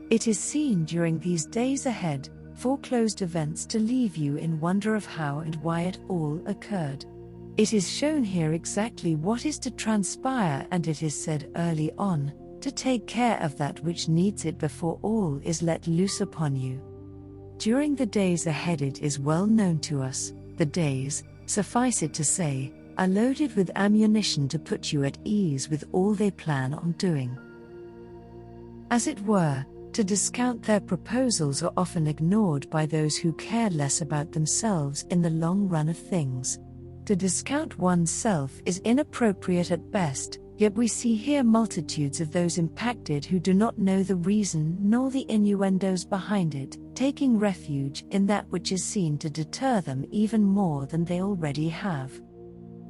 It is seen during these days ahead, foreclosed events to leave you in wonder of how and why it all occurred. It is shown here exactly what is to transpire, and it is said early on, to take care of that which needs it before all is let loose upon you. During the days ahead, it is well known to us, the days, suffice it to say, are loaded with ammunition to put you at ease with all they plan on doing. As it were, to discount their proposals are often ignored by those who care less about themselves in the long run of things. To discount oneself is inappropriate at best, yet we see here multitudes of those impacted who do not know the reason nor the innuendos behind it, taking refuge in that which is seen to deter them even more than they already have.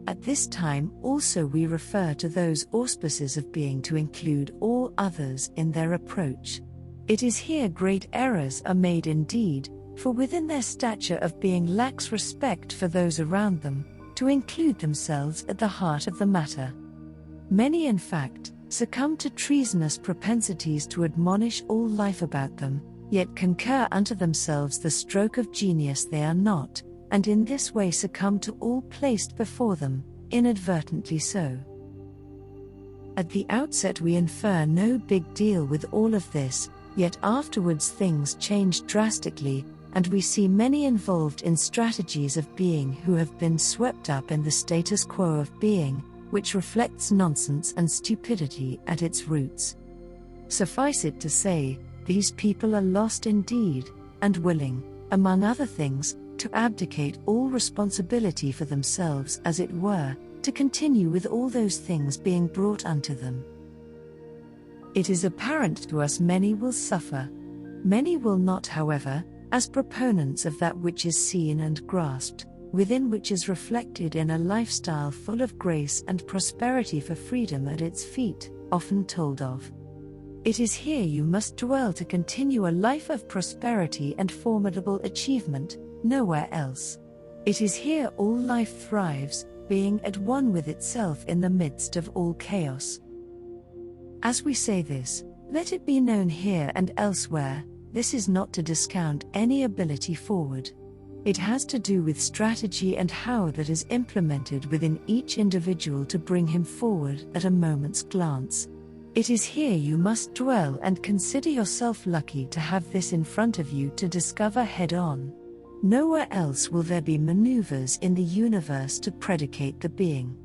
At this time also we refer to those auspices of being to include all others in their approach. It is here great errors are made indeed, for within their stature of being lacks respect for those around them, to include themselves at the heart of the matter. Many in fact, succumb to treasonous propensities to admonish all life about them, yet concur unto themselves the stroke of genius they are not, and in this way succumb to all placed before them, inadvertently so. At the outset we infer no big deal with all of this, yet afterwards things change drastically, and we see many involved in strategies of being who have been swept up in the status quo of being, which reflects nonsense and stupidity at its roots. Suffice it to say, these people are lost indeed, and willing, among other things, to abdicate all responsibility for themselves, as it were, to continue with all those things being brought unto them. It is apparent to us many will suffer. Many will not, however, as proponents of that which is seen and grasped, within which is reflected in a lifestyle full of grace and prosperity for freedom at its feet, often told of. It is here you must dwell to continue a life of prosperity and formidable achievement, nowhere else. It is here all life thrives, being at one with itself in the midst of all chaos. As we say this, let it be known here and elsewhere, this is not to discount any ability forward. It has to do with strategy and how that is implemented within each individual to bring him forward at a moment's glance. It is here you must dwell and consider yourself lucky to have this in front of you to discover head-on. Nowhere else will there be maneuvers in the universe to predicate the being.